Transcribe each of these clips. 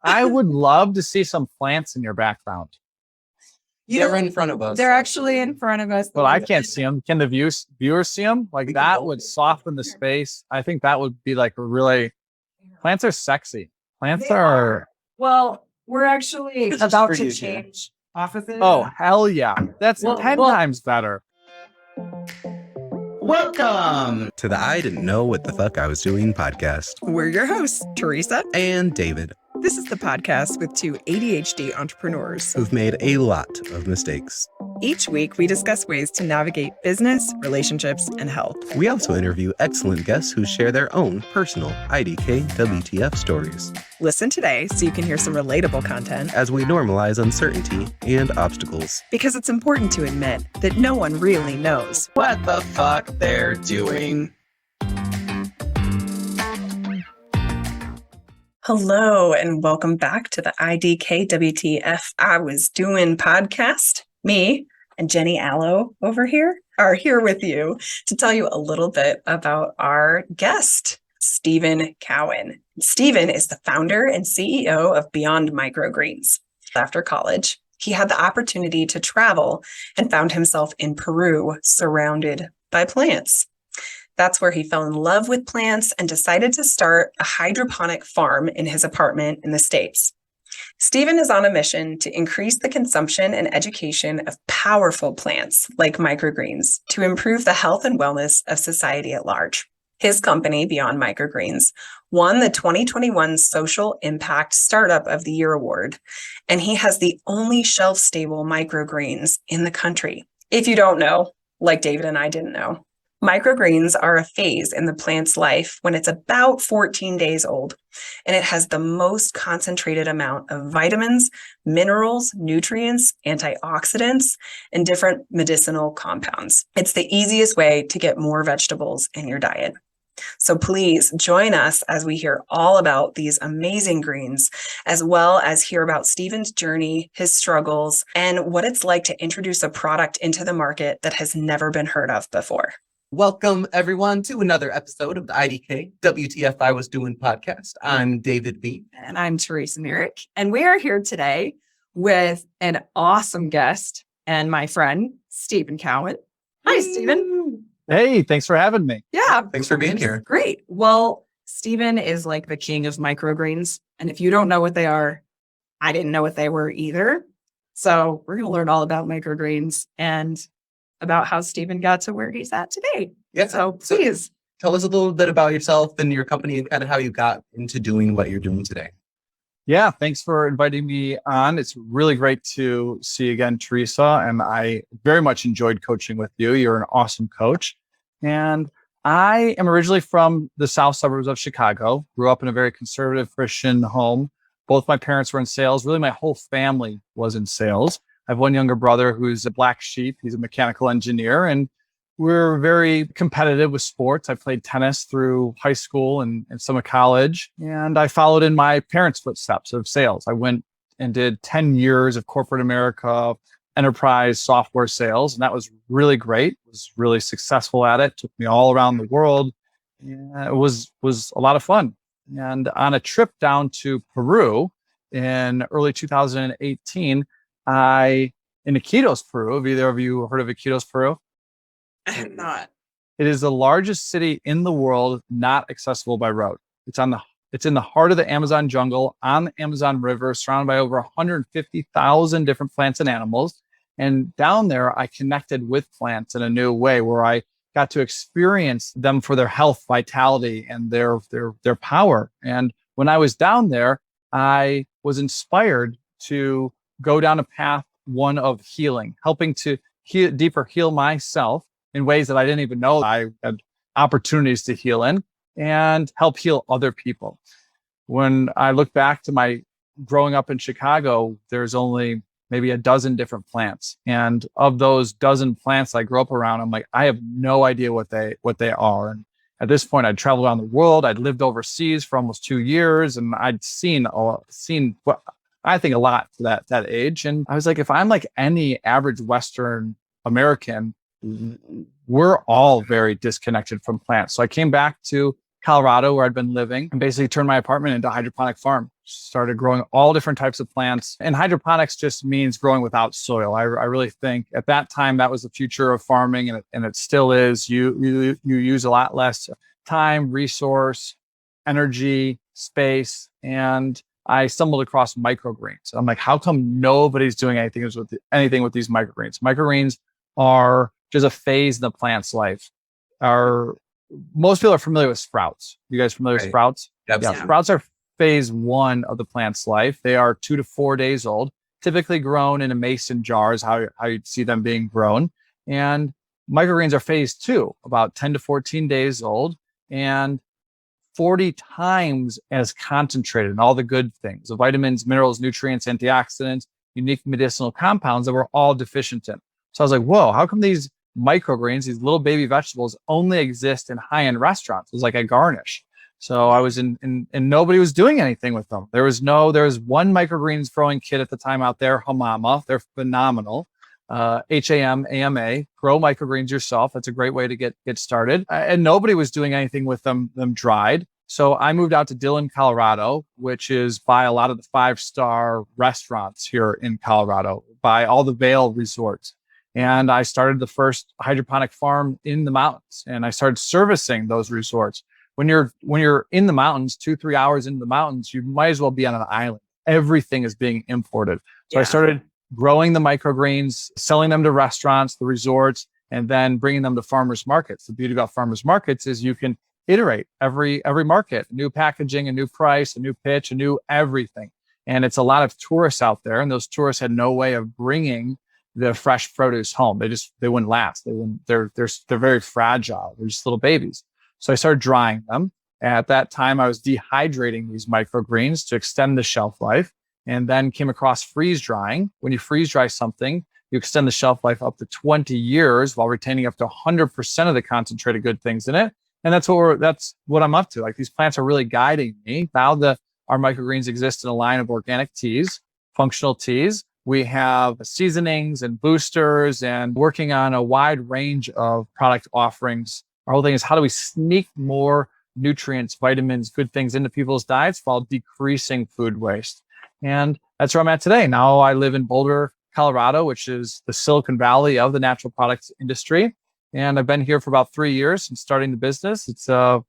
I would love to see some plants in your background. They're in front of us. They're actually in front of us. Well, I can't see them. Can the viewers see them? Like that would soften the space. I think that would be like plants are sexy. Plants are. Well, we're actually about to change offices. Oh, hell yeah. That's 10 times better. Welcome to the I Didn't Know What the Fuck I Was Doing podcast. We're your hosts, Teresa And David. This is the podcast with two ADHD entrepreneurs Who've made a lot of mistakes. Each week, we discuss ways to navigate business, relationships, and health. We also interview excellent guests who share their own personal IDKWTF stories. Listen today so you can hear some relatable content as we normalize uncertainty and obstacles. because it's important to admit that no one really knows What the fuck they're doing. Hello, and welcome back to the IDKWTF I Was Doing podcast. Me and Jenny Allo over here are here with you to tell you a little bit about our guest, Stephen Cowan. Stephen is the founder and CEO of Beyond Microgreens. After college, he had the opportunity to travel and found himself in Peru surrounded by plants. That's where he fell in love with plants and decided to start a hydroponic farm in his apartment in the States. Stephen is on a mission to increase the consumption and education of powerful plants like microgreens to improve the health and wellness of society at large. His company, Beyond Microgreens, won the 2021 Social Impact Startup of the Year award, and he has the only shelf-stable microgreens in the country. If you don't know, like David and I didn't know, microgreens are a phase in the plant's life when it's about 14 days old, and it has the most concentrated amount of vitamins, minerals, nutrients, antioxidants, and different medicinal compounds. It's the easiest way to get more vegetables in your diet. So please join us as we hear all about these amazing greens, as well as hear about Stephen's journey, his struggles, and what it's like to introduce a product into the market that has never been heard of before. Welcome, everyone, to another episode of the IDK WTF I Was Doing podcast. I'm David B. And I'm Teresa Merrick. And we are here today with an awesome guest and my friend, Stephen Cowan. Hi, Stephen. Hey, thanks for having me. Yeah. Thanks for being here. Great. Well, Stephen is like the king of microgreens. And if you don't know what they are, I didn't know what they were either. So we're going to learn all about microgreens and about how Stephen got to where he's at today. Yeah. So please. Tell us a little bit about yourself and your company and kind of how you got into doing what you're doing today. Yeah, thanks for inviting me on. It's really great to see you again, Teresa. And I very much enjoyed coaching with you. You're an awesome coach. And I am originally from the south suburbs of Chicago, grew up in a very conservative Christian home. Both my parents were in sales. Really, my whole family was in sales. I have one younger brother who's a black sheep. He's a mechanical engineer, and we're very competitive with sports. I played tennis through high school and some of college, and I followed in my parents' footsteps of sales. I went and did 10 years of corporate America, enterprise software sales, and that was really great. Was really successful at it. Took me all around the world. Yeah, it was a lot of fun. And on a trip down to Peru in early 2018, in Iquitos, Peru. Have either of you heard of Iquitos, Peru? I have not. It is the largest city in the world not accessible by road. It's in the heart of the Amazon jungle, on the Amazon River, surrounded by over 150,000 different plants and animals. And down there, I connected with plants in a new way, where I got to experience them for their health, vitality, and their power. And when I was down there, I was inspired to go down a path, one of healing, helping to heal myself in ways that I didn't even know I had opportunities to heal in, and help heal other people. When I look back to my growing up in Chicago, there's only maybe a dozen different plants. And of those dozen plants I grew up around, I'm like, I have no idea what they are. And at this point, I'd traveled around the world. I'd lived overseas for almost 2 years, and I'd seen what I think a lot for that age. And I was like, if I'm like any average Western American, we're all very disconnected from plants. So I came back to Colorado, where I'd been living, and basically turned my apartment into a hydroponic farm. started growing all different types of plants. And hydroponics just means growing without soil. I really think at that time that was the future of farming, and it still is. You use a lot less time, resource, energy, space, and I stumbled across microgreens. I'm like, how come nobody's doing anything with these microgreens? Microgreens are just a phase in the plant's life. Most people are familiar with sprouts. You guys familiar with sprouts? Absolutely. Yeah, sprouts are phase one of the plant's life. They are 2 to 4 days old, typically grown in a mason jar is how you'd see them being grown. And microgreens are phase two, about 10 to 14 days old, and 40 times as concentrated in all the good things, the vitamins, minerals, nutrients, antioxidants, unique medicinal compounds that we're all deficient in. So I was like, whoa, how come these microgreens, these little baby vegetables, only exist in high-end restaurants? It was like a garnish. So I was and nobody was doing anything with them. There was one microgreens growing kit at the time out there, Hamama. They're phenomenal. HAMAMA, grow microgreens yourself. That's a great way to get started. And nobody was doing anything with them dried. So I moved out to Dillon, Colorado, which is by a lot of the 5-star restaurants here in Colorado, by all the Vail resorts. And I started the first hydroponic farm in the mountains, and I started servicing those resorts. When you're in the mountains, 2-3 hours into the mountains, you might as well be on an island. Everything is being imported. So I started growing the microgreens, selling them to restaurants, the resorts, and then bringing them to farmers markets. The beauty about farmers markets is you can iterate every market, new packaging, a new price, a new pitch, a new everything. And it's a lot of tourists out there, and those tourists had no way of bringing the fresh produce home. They wouldn't last. They're very fragile. They're just little babies. So I started drying them. At that time, I was dehydrating these microgreens to extend the shelf life, and then came across freeze drying. When you freeze dry something, you extend the shelf life up to 20 years while retaining up to 100% of the concentrated good things in it. And that's what I'm up to. Like, these plants are really guiding me. Now our microgreens exist in a line of organic teas, functional teas. We have seasonings and boosters, and working on a wide range of product offerings. Our whole thing is, how do we sneak more nutrients, vitamins, good things into people's diets while decreasing food waste? And that's where I'm at today. Now I live in Boulder, Colorado, which is the Silicon Valley of the natural products industry. And I've been here for about 3 years since starting the business. It's a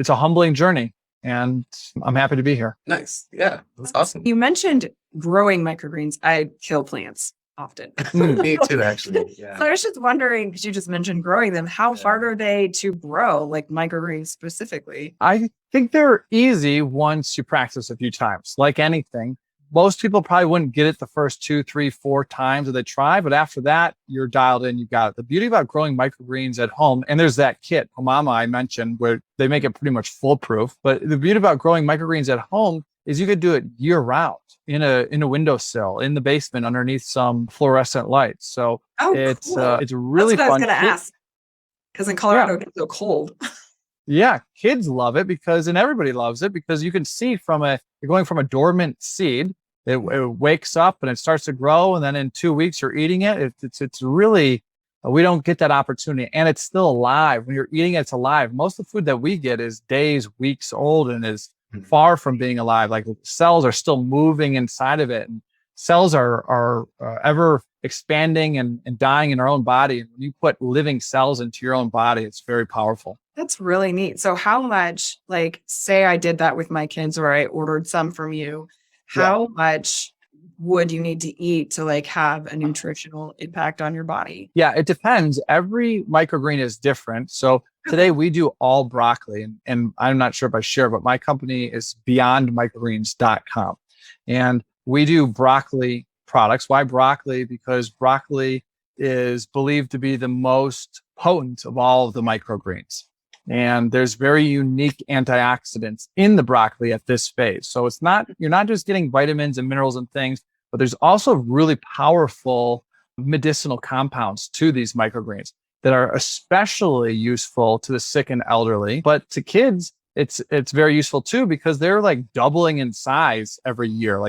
humbling journey, and I'm happy to be here. Nice. Yeah, that's awesome. You mentioned growing microgreens. I kill plants often. Me too, actually. Yeah. So I was just wondering, because you just mentioned growing them, how hard are they to grow, like microgreens specifically? I think they're easy once you practice a few times. Like anything, most people probably wouldn't get it the first 2, 3, 4 times that they try, but after that, you're dialed in, you got it. The beauty about growing microgreens at home, and there's that kit, Hamama, I mentioned, where they make it pretty much foolproof. But the beauty about growing microgreens at home is you could do it year round in a windowsill, in the basement, underneath some fluorescent lights. So it's really That's what fun. I was going to ask, because in Colorado it gets so cold. Yeah, kids love it and everybody loves it, because you can see you're going from a dormant seed. It wakes up and it starts to grow, and then in 2 weeks you're eating it. It's really, we don't get that opportunity, and it's still alive. When you're eating it, it's alive. Most of the food that we get is days, weeks old, and is far from being alive. Like, cells are still moving inside of it, and cells are ever expanding and dying in our own body. And when you put living cells into your own body, it's very powerful. That's really neat. So how much, like, say I did that with my kids, or I ordered some from you, how much would you need to eat to, like, have a nutritional impact on your body? Yeah, it depends. Every microgreen is different. So today we do all broccoli, and I'm not sure if I share, but my company is beyondmicrogreens.com. And we do broccoli products. Why broccoli? Because broccoli is believed to be the most potent of all of the microgreens. And there's very unique antioxidants in the broccoli at this phase. So you're not just getting vitamins and minerals and things, but there's also really powerful medicinal compounds to these microgreens that are especially useful to the sick and elderly. But to kids, it's very useful too, because they're like doubling in size every year.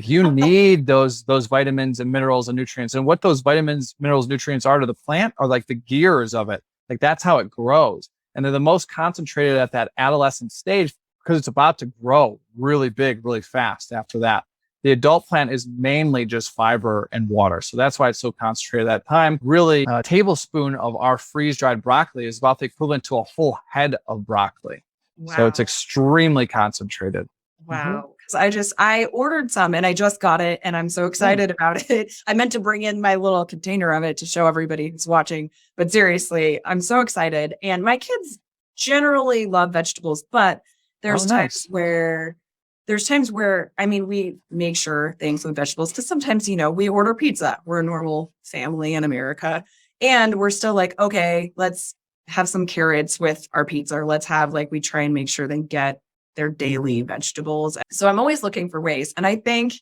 You need those vitamins and minerals and nutrients. And what those vitamins, minerals, nutrients are to the plant are like the gears of it. Like, that's how it grows. And they're the most concentrated at that adolescent stage, because it's about to grow really big, really fast after that. The adult plant is mainly just fiber and water. So that's why it's so concentrated at that time. Really, a tablespoon of our freeze-dried broccoli is about the equivalent to a whole head of broccoli. Wow. So it's extremely concentrated. Wow. Because I ordered some and I just got it and I'm so excited about it. I meant to bring in my little container of it to show everybody who's watching. But seriously, I'm so excited. And my kids generally love vegetables, but there's times where I mean, we make sure things with vegetables because sometimes, we order pizza. We're a normal family in America. And we're still like, okay, let's have some carrots with our pizza. Or let's have we try and make sure they get their daily vegetables. So I'm always looking for ways. And I think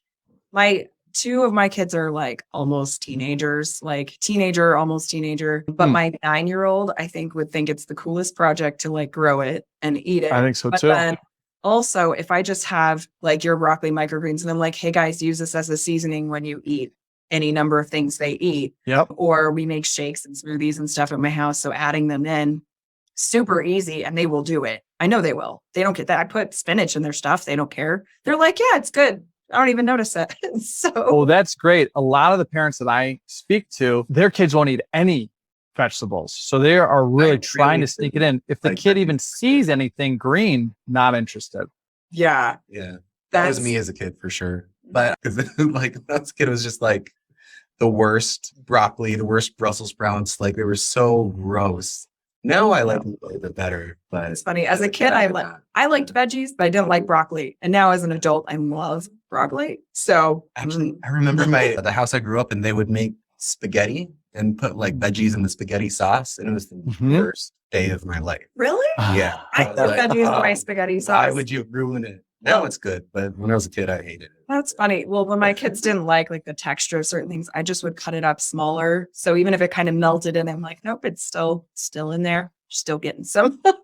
two of my kids are almost teenagers, almost teenager. But my 9-year-old, I think, would think it's the coolest project to grow it and eat it. I think so but too. Then also, if I just have your broccoli microgreens and I'm like, hey guys, use this as a seasoning when you eat any number of things they eat. Yep. Or we make shakes and smoothies and stuff at my house. So adding them in, super easy, and they will do it. I know they will. They don't get that. I put spinach in their stuff. They don't care. They're like, yeah, it's good. I don't even notice it. Oh, that's great. A lot of the parents that I speak to, their kids won't eat any vegetables. So they are really trying to sneak it in. If the kid even sees anything green, not interested. Yeah. Yeah. That was me as a kid for sure. But that kid was just the worst broccoli, the worst Brussels sprouts. They were so gross. Now I like them a little bit better, but it's funny. As a kid, I liked veggies, but I didn't like broccoli. And now as an adult, I love broccoli. So actually, I remember the house I grew up in, they would make spaghetti and put veggies in the spaghetti sauce. And it was the worst day of my life. Really? Yeah. I put veggies in my spaghetti sauce. Why would you ruin it? Now it's good, but when I was a kid, I hated it. That's funny. Well, when my kids didn't like the texture of certain things, I just would cut it up smaller. So even if it kind of melted in, I'm like, nope, it's still in there. Still getting some good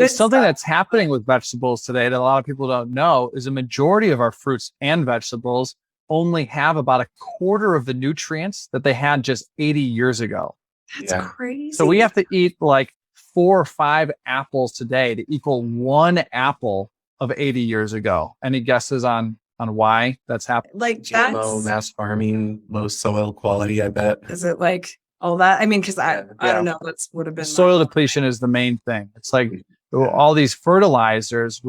Something stuff. that's happening with vegetables today that a lot of people don't know is a majority of our fruits and vegetables only have about a quarter of the nutrients that they had just 80 years ago. That's crazy. So we have to eat 4 or 5 apples today to equal 1 apple of 80 years ago. Any guesses on why that's happening? GMO, mass farming, low soil quality, I bet. Is it all that? I mean, because I don't know. That's would have been soil depletion is the main thing. It's all these fertilizers.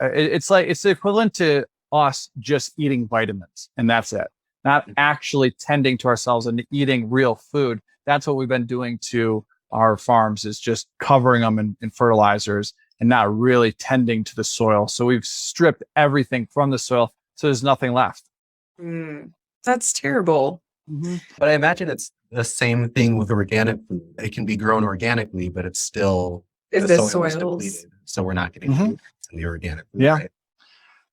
It's the equivalent to us just eating vitamins, and that's it. Not actually tending to ourselves and eating real food. That's what we've been doing to our farms, is just covering them in fertilizers and not really tending to the soil. So we've stripped everything from the soil, so there's nothing left. That's terrible. Mm-hmm. But I imagine it's the same thing with organic food. It can be grown organically, but it's still the soil is depleted. So we're not getting food in the organic food. Yeah. Right?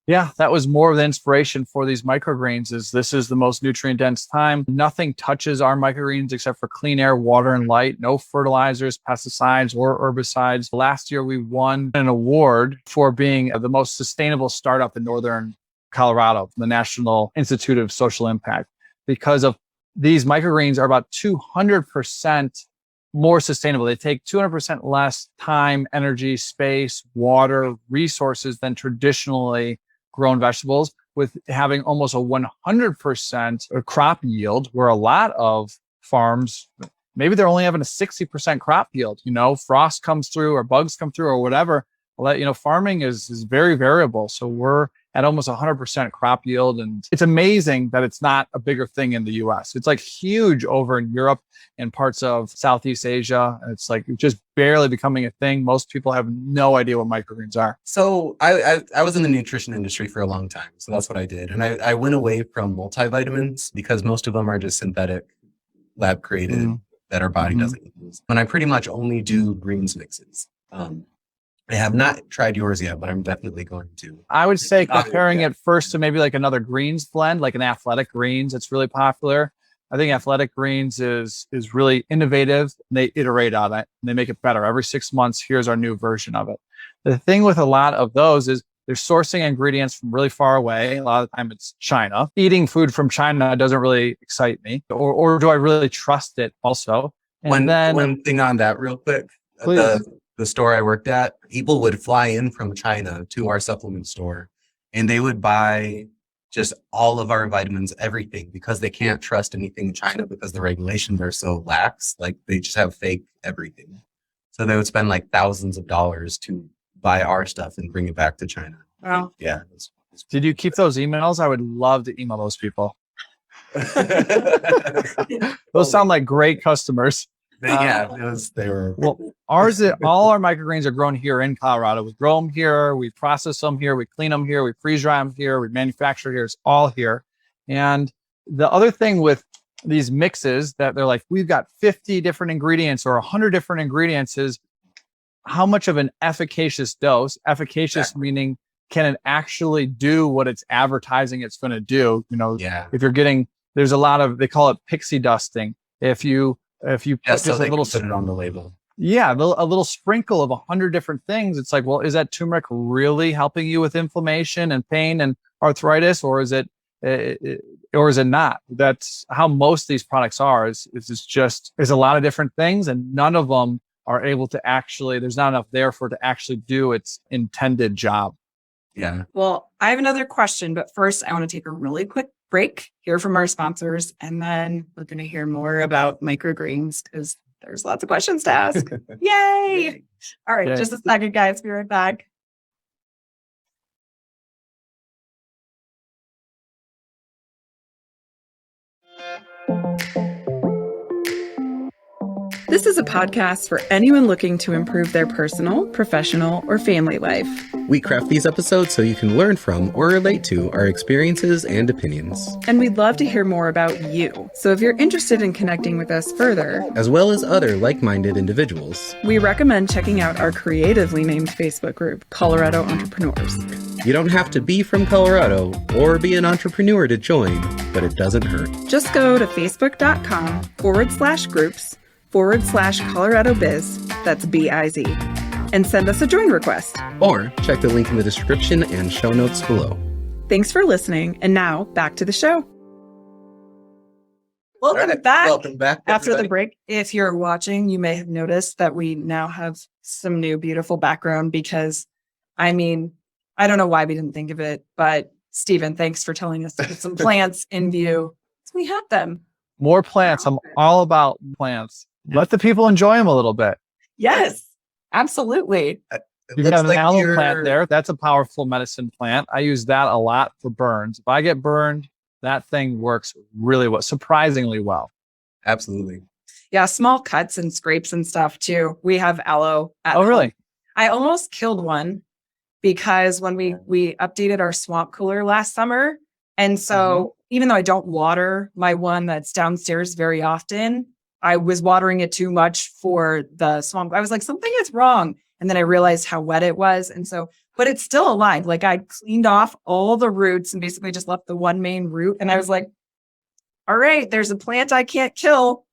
Yeah, that was more of the inspiration for these microgreens. This is the most nutrient dense time. Nothing touches our microgreens except for clean air, water, and light. No fertilizers, pesticides, or herbicides. Last year, we won an award for being the most sustainable startup in Northern Colorado, the National Institute of Social Impact, because of these microgreens are about 200% more sustainable. They take 200% less time, energy, space, water, resources than traditionally grown vegetables, with having almost a 100% crop yield, where a lot of farms, maybe they're only having a 60% crop yield. Frost comes through or bugs come through or whatever. Well, farming is very variable. So we're at almost 100% crop yield. And it's amazing that it's not a bigger thing in the US. It's huge over in Europe and parts of Southeast Asia. And it's just barely becoming a thing. Most people have no idea what microgreens are. So I was in the nutrition industry for a long time. So that's what I did. And I went away from multivitamins because most of them are just synthetic, lab created, that our body doesn't use. And I pretty much only do greens mixes. I have not tried yours yet, but I'm definitely going to. I would say comparing it first to maybe another greens blend, like an athletic greens. It's really popular. I think athletic greens is really innovative. They iterate on it and they make it better. Every 6 months, here's our new version of it. The thing with a lot of those is they're sourcing ingredients from really far away. A lot of the time it's China. Eating food from China doesn't really excite me. Or do I really trust it also? And one thing on that real quick. Please. the store I worked at, people would fly in from China to our supplement store and they would buy just all of our vitamins, everything, because they can't trust anything in China because the regulations are so lax. Like they just have fake everything. So they would spend like thousands of dollars to buy our stuff and bring it back to China. Wow. Yeah. Did you keep those emails? I would love to email those people. Those sound like great customers. They were. Well, all our microgreens are grown here in Colorado. We grow them here, we process them here, we clean them here, we freeze dry them here, we manufacture here. It's all here. And the other thing with these mixes that they're like, we've got 50 different ingredients or 100 different ingredients is how much of an efficacious dose, meaning can it actually do what it's advertising it's going to do? If you're getting, there's a lot of, they call it pixie dusting. If you put just a little, put it on the label. Yeah, a little sprinkle of 100 different things. It's like, well, is that turmeric really helping you with inflammation and pain and arthritis, or is it not? That's how most of these products are. Is a lot of different things, and none of them are able to actually. There's not enough there for it to actually do its intended job. Yeah. Well, I have another question, but first I want to take a really quick break, hear from our sponsors, and then we're going to hear more about microgreens because there's lots of questions to ask. Yay! All right, just a second, guys. Be right back. This is a podcast for anyone looking to improve their personal, professional, or family life. We craft these episodes so you can learn from or relate to our experiences and opinions. And we'd love to hear more about you. So if you're interested in connecting with us further, as well as other like-minded individuals, we recommend checking out our creatively named Facebook group, Colorado Entrepreneurs. You don't have to be from Colorado or be an entrepreneur to join, but it doesn't hurt. Just go to facebook.com/groups/Colorado Biz, that's BIZ, and send us a join request. Or check the link in the description and show notes below. Thanks for listening, and now back to the show. Welcome back. Welcome back. After everybody. the break, if you're watching, you may have noticed that we now have some new beautiful background because, I don't know why we didn't think of it, but Stephen, thanks for telling us to put some plants in view. So we have them. More plants. I'm all about plants. Let the people enjoy them a little bit. Yes, absolutely. You got an aloe plant there. That's a powerful medicine plant. I use that a lot for burns. If I get burned, that thing works really well, surprisingly well. Absolutely. Yeah, small cuts and scrapes and stuff too. We have aloe. At Oh, really? home. I almost killed one because when we updated our swamp cooler last summer, and so even though I don't water my one that's downstairs very often, I was watering it too much for the swamp. I was like, something is wrong. And then I realized how wet it was. And so, but it's still alive. Like I cleaned off all the roots and basically just left the one main root. And I was like, all right, there's a plant I can't kill.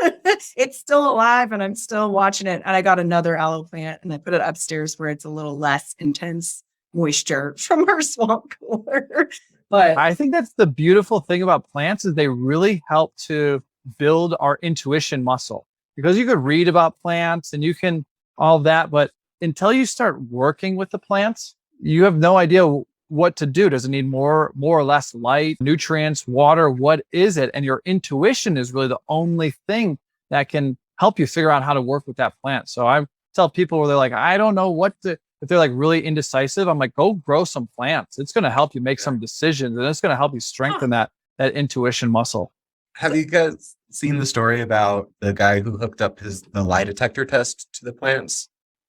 It's still alive and I'm still watching it. And I got another aloe plant and I put it upstairs where it's a little less intense moisture from our swamp cooler. But I think that's the beautiful thing about plants is they really help to build our intuition muscle, because you could read about plants and you can all that, but until you start working with the plants, you have no idea what to do. Does it need more or less light, nutrients, water? What is it? And your intuition is really the only thing that can help you figure out how to work with that plant. So I tell people where they're like, I don't know what to, if they're like really indecisive, I'm like, go grow some plants. It's going to help you make some decisions and it's going to help you strengthen that intuition muscle. Have you guys seen the story about the guy who hooked up the lie detector test to the plants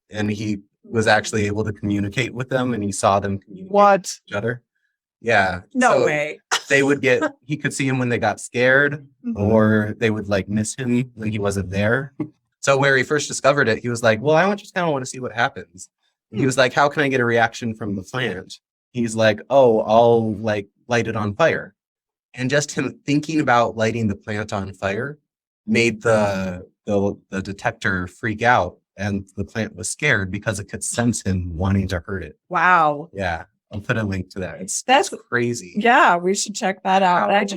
and he was actually able to communicate with them and he saw them communicate with each other? Yeah. no way. They would he could see him when they got scared or they would like miss him when he wasn't there. So where he first discovered it, he was like, well, I just kind of want to see what happens. He was like, how can I get a reaction from the plant? He's like, oh, I'll like light it on fire. And just him thinking about lighting the plant on fire made the detector freak out, and the plant was scared because it could sense him wanting to hurt it. Wow. Yeah, I'll put a link to that. That's That's crazy. Yeah, we should check that out. I've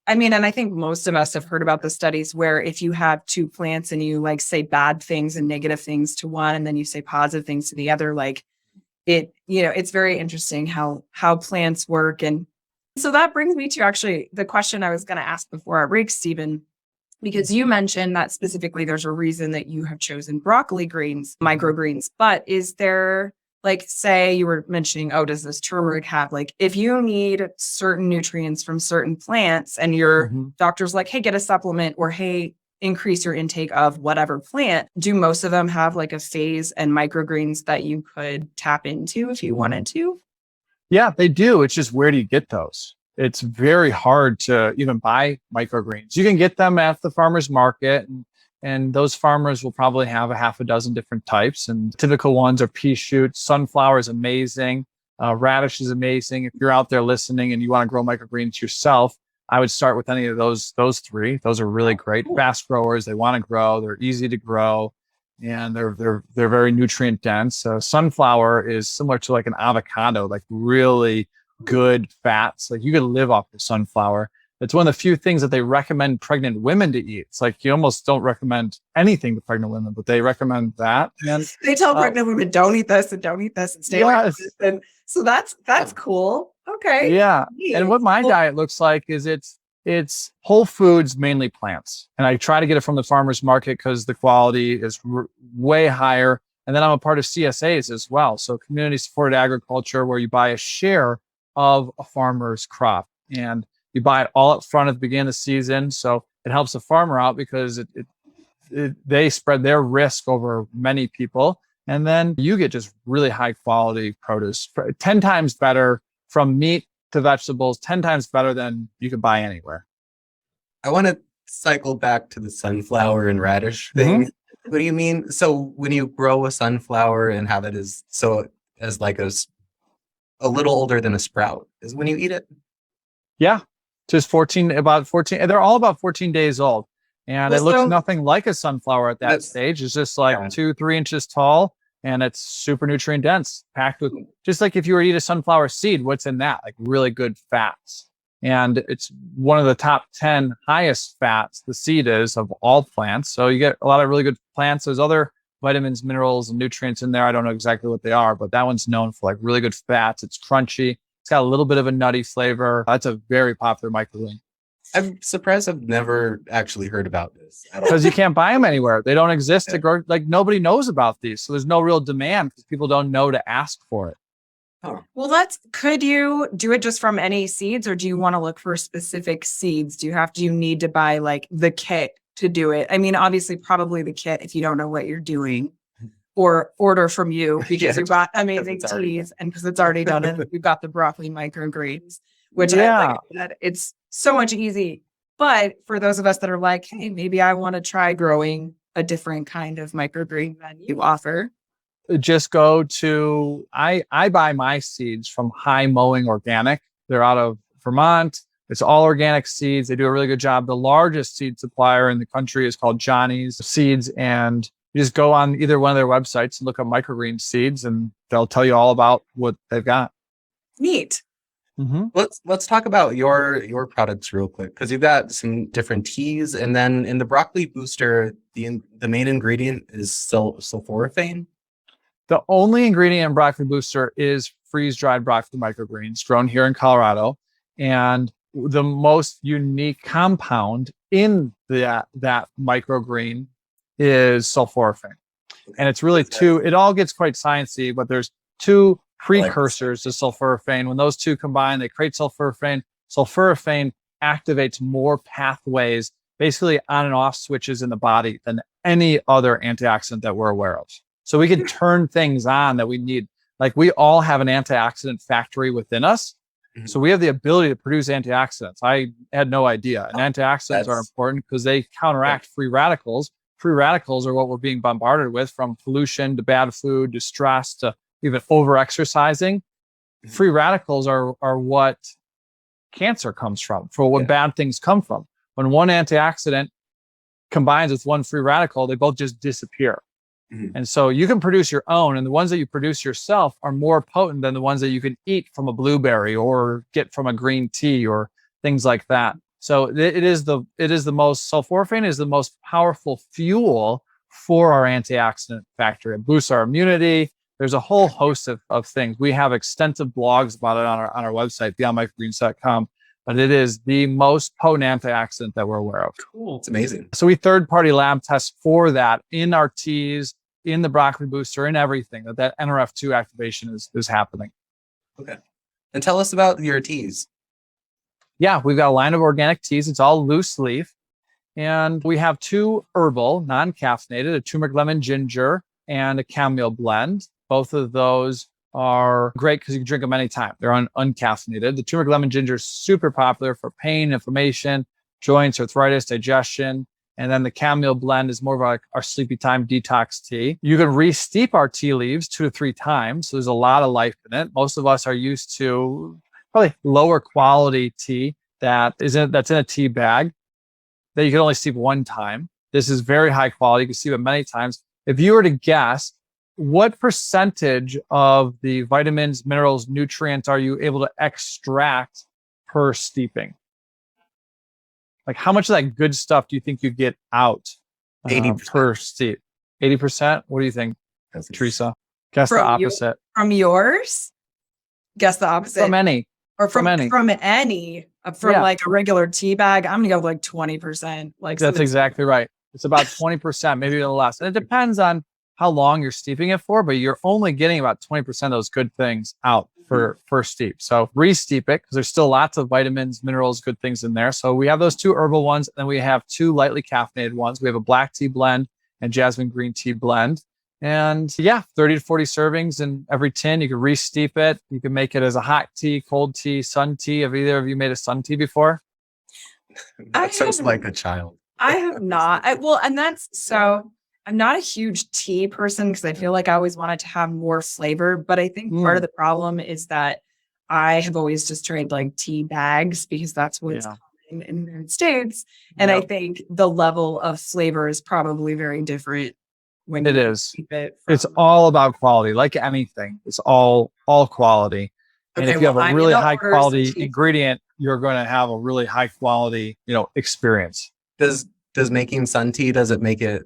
I mean, and I think most of us have heard about the studies where if you have two plants and you like say bad things and negative things to one, and then you say positive things to the other, like it, it's very interesting how plants work. And so that brings me to actually the question I was going to ask before our break, Stephen, because you mentioned that specifically there's a reason that you have chosen broccoli greens, microgreens, but is there, like, say you were mentioning, oh, does this turmeric have, like, if you need certain nutrients from certain plants and your doctor's like, hey, get a supplement, or hey, increase your intake of whatever plant, do most of them have like a phase and microgreens that you could tap into if you wanted to? Yeah, they do. It's just, where do you get those? It's very hard to even buy microgreens. You can get them at the farmer's market, and those farmers will probably have a half a dozen different types. And typical ones are pea shoots. Sunflower is amazing. Radish is amazing. If you're out there listening and you want to grow microgreens yourself, I would start with any of those three. Those are really great. Fast growers. They want to grow. They're easy to grow, and they're very nutrient dense. Sunflower is similar to like an avocado, like really good fats. Like you could live off the sunflower. It's one of the few things that they recommend pregnant women to eat. It's like you almost don't recommend anything to pregnant women, but they recommend that. And they tell pregnant women, don't eat this and don't eat this and stay away from this. And so that's cool. Okay. Yeah. And what my diet looks like is it's whole foods, mainly plants. And I try to get it from the farmer's market because the quality is way higher. And then I'm a part of CSAs as well. So community supported agriculture, where you buy a share of a farmer's crop, and you buy it all up front at the beginning of the season. So it helps the farmer out because they spread their risk over many people. And then you get just really high quality produce, 10 times better from meat to vegetables, 10 times better than you could buy anywhere. I want to cycle back to the sunflower and radish thing. What do you mean? So when you grow a sunflower and have it as like a little older than a sprout, is when you eat it? Yeah. Just about 14. They're all about 14 days old. And it looks nothing like a sunflower at that stage. It's just like 2-3 inches tall, and it's super nutrient dense, packed with, just like if you were to eat a sunflower seed, what's in that? Like really good fats. And it's one of the top 10 highest fats, the seed is, of all plants. So you get a lot of really good plants. There's other vitamins, minerals, and nutrients in there. I don't know exactly what they are, but that one's known for like really good fats. It's crunchy. It's got a little bit of a nutty flavor. That's a very popular microgreen. I'm surprised I've never actually heard about this. Because you can't buy them anywhere. They don't exist to grow. Like nobody knows about these. So there's no real demand because people don't know to ask for it. Huh. Well, could you do it just from any seeds, or do you want to look for specific seeds? Do you need to buy like the kit to do it? I mean, obviously probably the kit if you don't know what you're doing, or order from you because you've got amazing teas and because it's already done and you've got the broccoli microgreens, which I like, it's so much easy. But for those of us that are like, hey, maybe I want to try growing a different kind of microgreen than you offer. Just go to, I buy my seeds from High Mowing Organic. They're out of Vermont. It's all organic seeds. They do a really good job. The largest seed supplier in the country is called Johnny's Seeds. And you just go on either one of their websites and look up microgreen seeds, and they'll tell you all about what they've got. Neat. Mm-hmm. Let's talk about your products real quick, because you've got some different teas, and then in the broccoli booster, the main ingredient is sulforaphane. The only ingredient in broccoli booster is freeze-dried broccoli microgreens grown here in Colorado, and the most unique compound in that microgreen is sulforaphane. And it's really it all gets quite sciencey, but there's two precursors to sulforaphane. When those two combine, they create sulforaphane. Sulforaphane activates more pathways, basically on and off switches in the body, than any other antioxidant that we're aware of. So we can turn things on that we need. Like we all have an antioxidant factory within us. Mm-hmm. So we have the ability to produce antioxidants. I had no idea. And antioxidants are important because they counteract free radicals. Free radicals are what we're being bombarded with, from pollution to bad food to stress to even over-exercising. Free radicals are what cancer comes from, for what bad things come from. When one antioxidant combines with one free radical, they both just disappear. Mm-hmm. And so you can produce your own, and the ones that you produce yourself are more potent than the ones that you can eat from a blueberry or get from a green tea or things like that. So it is the most sulforaphane is the most powerful fuel for our antioxidant factor. It boosts our immunity. There's a whole host of things. We have extensive blogs about it on our website, beyondmicrogreens.com. But it is the most potent antioxidant that we're aware of. Cool. It's amazing. So we third-party lab test for that in our teas, in the broccoli booster, in everything, that NRF2 activation is happening. Okay. And tell us about your teas. Yeah, we've got a line of organic teas. It's all loose leaf. And we have 2 herbal, non-caffeinated, a turmeric lemon ginger and a chamomile blend. Both of those are great because you can drink them anytime. They're uncaffeinated. The turmeric lemon ginger is super popular for pain, inflammation, joints, arthritis, digestion. And then the chamomile blend is more of like our sleepy time detox tea. You can re-steep our tea leaves 2 to 3 times. So there's a lot of life in it. Most of us are used to probably lower quality tea that's in a tea bag that you can only steep 1 time. This is very high quality. You can steep it many times. If you were to guess, what percentage of the vitamins, minerals, nutrients are you able to extract per steeping? Like how much of that good stuff do you think you get out 80%. per steep? 80%? What do you think, Teresa? Guess the From you- opposite. From yours? Guess the opposite. From any. or from any. From any. From Yeah. like a regular tea bag, I'm gonna go like 20%. Like That's exactly right. It's about 20%, maybe even less. And it depends on how long you're steeping it for, but you're only getting about 20% of those good things out for steep. So re-steep it because there's still lots of vitamins, minerals, good things in there. So we have those 2 herbal ones, and then we have 2 lightly caffeinated ones. We have a black tea blend and jasmine green tea blend. And yeah, 30 to 40 servings in every tin. You can re-steep it. You can make it as a hot tea, cold tea, sun tea. Have either of you made a sun tea before? That sounds like a child. I have not. I'm not a huge tea person because I feel like I always wanted to have more flavor. But I think part of the problem is that I have always just tried like tea bags because that's what's common in the United States. And I think the level of flavor is probably very different when It you is. keep it. It's from- all about quality, like anything. It's all quality. And Okay, if you have well, a I'm really gonna high order quality some tea. ingredient, you're going to have a really high quality, experience. Does making sun tea, does it make it,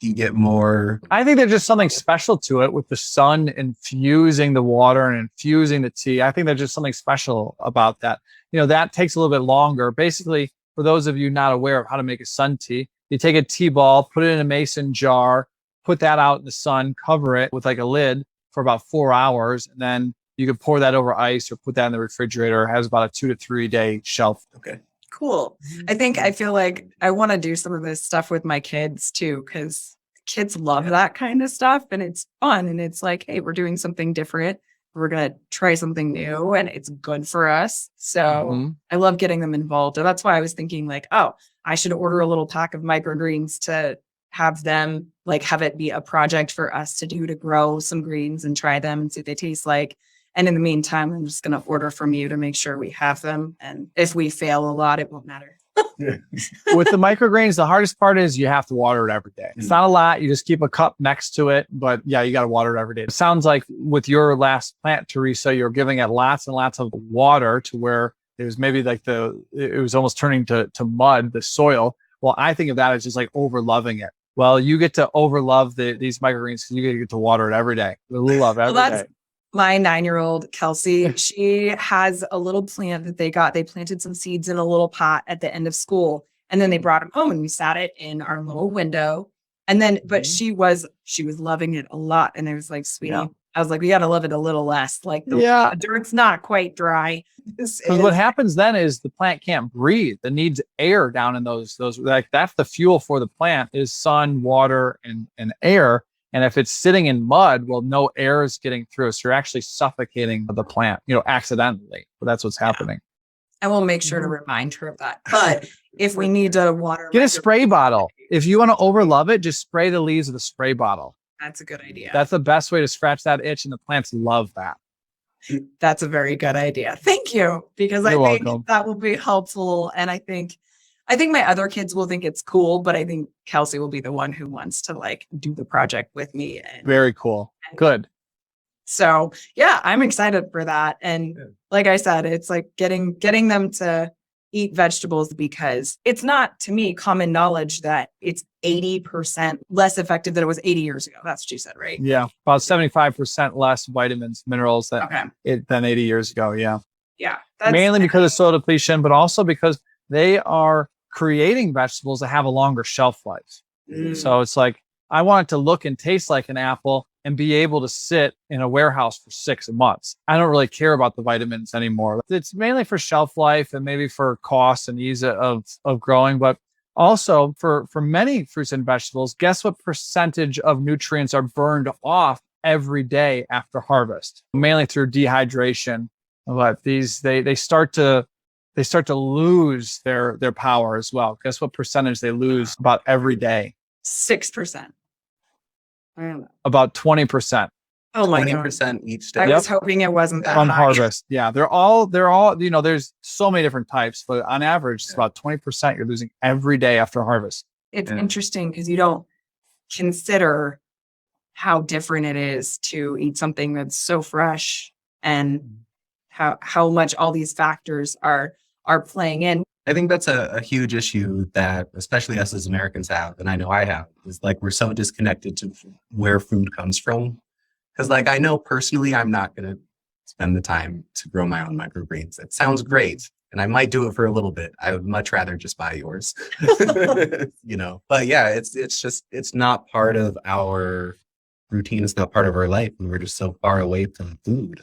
do you get more? I think there's just something special to it with the sun infusing the water and infusing the tea. I think there's just something special about that. That takes a little bit longer. Basically, for those of you not aware of how to make a sun tea, you take a tea ball, put it in a mason jar, put that out in the sun, cover it with like a lid for about 4 hours, and then you can pour that over ice or put that in the refrigerator. It has about a 2 to 3 day shelf. Okay. Cool. I feel like I want to do some of this stuff with my kids too, because kids love that kind of stuff and it's fun. And it's like, hey, we're doing something different. We're going to try something new and it's good for us. So I love getting them involved. And that's why I was thinking like, oh, I should order a little pack of microgreens to have them have it be a project for us to do to grow some greens and try them and see what they taste like. And in the meantime, I'm just going to order from you to make sure we have them. And if we fail a lot, it won't matter. With the microgreens, the hardest part is you have to water it every day. It's not a lot. You just keep a cup next to it. But yeah, you got to water it every day. It sounds like with your last plant, Teresa, you're giving it lots and lots of water to where it was maybe like it was almost turning to mud, the soil. Well, I think of that as just like over loving it. Well, you get to over love these microgreens because you get to water it every day. We love every day. My 9-year-old Kelsey, she has a little plant that they got. They planted some seeds in a little pot at the end of school. And then they brought them home and we sat it in our little window. And then, but she was loving it a lot. And I was like, sweetie, I was like, we got to love it a little less. Like the dirt's not quite dry. Because what happens then is the plant can't breathe. It needs air down in those like that's the fuel for the plant is sun, water, and air. And if it's sitting in mud, well, no air is getting through. So you're actually suffocating the plant, accidentally. But that's what's happening. I will make sure to remind her of that. But if we need to water, get a spray bottle. If you want to overlove it, just spray the leaves with a spray bottle. That's a good idea. That's the best way to scratch that itch. And the plants love that. That's a very good idea. Thank you. Because I think that will be helpful. And I think my other kids will think it's cool, but I think Kelsey will be the one who wants to do the project with me. Very cool. Good. So yeah, I'm excited for that. And like I said, it's like getting them to eat vegetables because it's not, to me, common knowledge that it's 80% less effective than it was 80 years ago. That's what you said, right? Yeah, about 75% less vitamins, minerals than 80 years ago. Yeah. Yeah. Mainly because of soil depletion, but also because they are creating vegetables that have a longer shelf life. So it's like, I want it to look and taste like an apple and be able to sit in a warehouse for 6 months. I don't really care about the vitamins anymore. It's mainly for shelf life and maybe for cost and ease of growing, but also for many fruits and vegetables, guess what percentage of nutrients are burned off every day after harvest? Mainly through dehydration. But they start to lose their power as well. Guess what percentage they lose about every day? 6%. I don't know. About 20%. Oh my God. 20% each day. I was hoping it wasn't that On high. harvest. Yeah. They're all, there's so many different types, but on average, it's about 20% you're losing every day after harvest. It's interesting because you don't consider how different it is to eat something that's so fresh and how much all these factors are playing in. I think that's a huge issue that especially us as Americans have, and I know I have, is like we're so disconnected to where food comes from. Because like I know personally, I'm not going to spend the time to grow my own microgreens. It sounds great, and I might do it for a little bit. I would much rather just buy yours, you know. But yeah, it's not part of our routine. It's not part of our life, and we're just so far away from food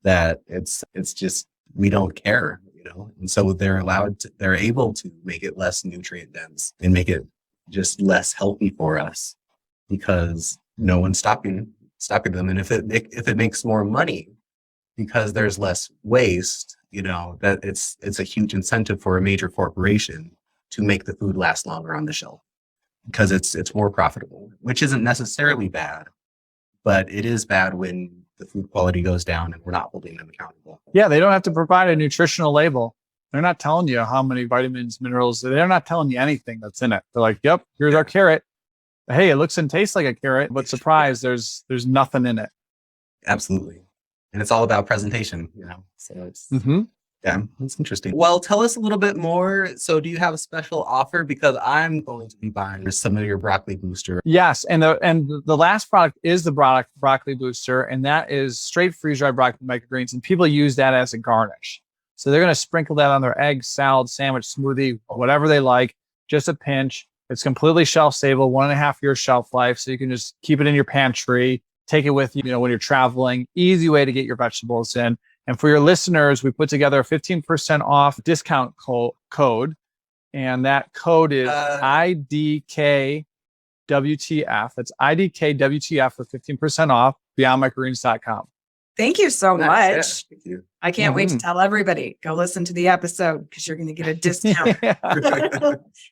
that it's just we don't care. And so they're able to make it less nutrient dense and make it just less healthy for us because no one's stopping them. And if it makes more money because there's less waste, that it's a huge incentive for a major corporation to make the food last longer on the shelf because it's more profitable, which isn't necessarily bad, but it is bad when the food quality goes down and we're not holding them accountable. Yeah, they don't have to provide a nutritional label. They're not telling you how many vitamins, minerals. They're not telling you anything that's in it. They're like, yep, here's our carrot. Hey, it looks and tastes like a carrot, but surprise, there's nothing in it. Absolutely. And it's all about presentation, So it's yeah, it's interesting. Well, tell us a little bit more. So do you have a special offer? Because I'm going to be buying some of your broccoli booster. Yes. And the last product is the broccoli booster. And that is straight freeze-dried broccoli microgreens. And people use that as a garnish. So they're going to sprinkle that on their egg, salad, sandwich, smoothie, whatever they like, just a pinch. It's completely shelf stable, 1.5 year shelf life. So you can just keep it in your pantry, take it with you, when you're traveling. Easy way to get your vegetables in. And for your listeners, we put together a 15% off discount code. And that code is IDKWTF. That's IDKWTF for 15% off, beyondmicrogreens.com. Thank you so much. Yeah, thank you. I can't wait to tell everybody, go listen to the episode because you're going to get a discount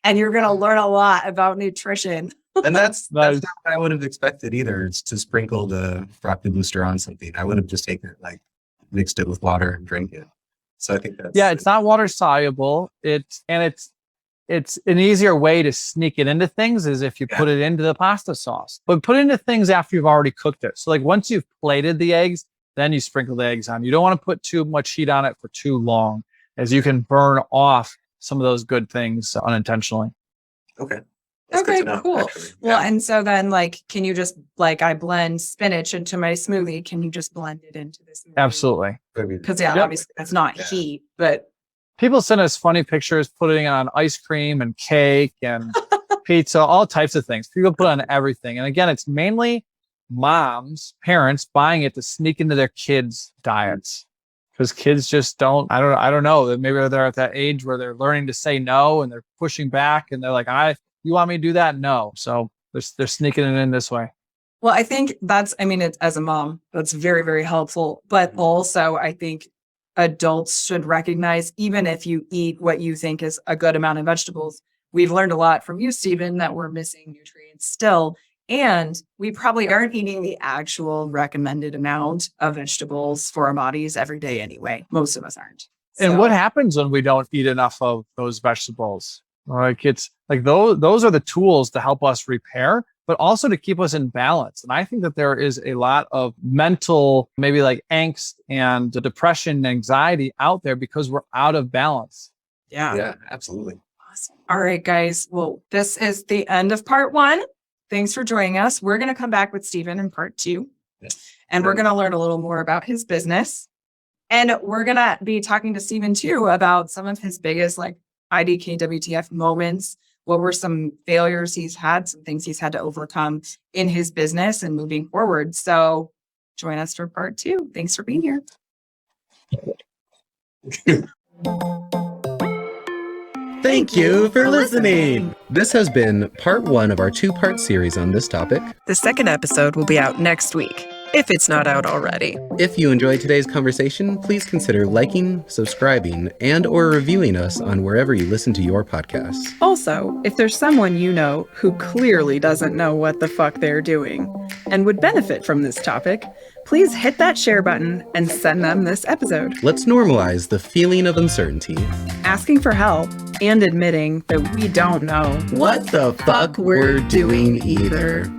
and you're going to learn a lot about nutrition. And that's not what I would have expected either. It's to sprinkle the broccoli booster on something. I would have just taken it, mixed it with water and drank it. So I think that's it's not water soluble. It's an easier way to sneak it into things is if you put it into the pasta sauce, but put it into things after you've already cooked it. So once you've plated the eggs, then you sprinkle the eggs on. You don't want to put too much heat on it for too long, as you can burn off some of those good things unintentionally. Okay. Okay, cool. Well, and so then can you just I blend spinach into my smoothie. Can you just blend it into this smoothie? Absolutely. Because obviously that's not heat, but people send us funny pictures, putting it on ice cream and cake and pizza, all types of things. People put on everything. And again, it's mainly parents buying it to sneak into their kids' diets. Because kids just don't, I don't know. Maybe they're at that age where they're learning to say no and they're pushing back and they're like, you want me to do that? No. So they're sneaking it in this way. Well, I think it's, as a mom, that's very, very helpful. But also I think adults should recognize, even if you eat what you think is a good amount of vegetables, we've learned a lot from you, Stephen, that we're missing nutrients still. And we probably aren't eating the actual recommended amount of vegetables for our bodies every day anyway. Most of us aren't. And what happens when we don't eat enough of those vegetables? It's those are the tools to help us repair, but also to keep us in balance. And I think that there is a lot of mental, maybe angst and depression and anxiety out there because we're out of balance. Yeah, absolutely. Awesome. All right, guys. Well, this is the end of part 1. Thanks for joining us. We're going to come back with Stephen in part 2, and we're going to learn a little more about his business. And we're going to be talking to Stephen too about some of his biggest like IDKWTF moments. What were some failures he's had, some things he's had to overcome in his business and moving forward. So join us for part 2. Thanks for being here. Thank you for listening. This has been part 1 of our 2-part series on this topic. The second episode will be out next week, if it's not out already. If you enjoyed today's conversation, please consider liking, subscribing, and or reviewing us on wherever you listen to your podcasts. Also, if there's someone you know who clearly doesn't know what the fuck they're doing and would benefit from this topic, please hit that share button and send them this episode. Let's normalize the feeling of uncertainty. Asking for help and admitting that we don't know What the fuck we're doing either.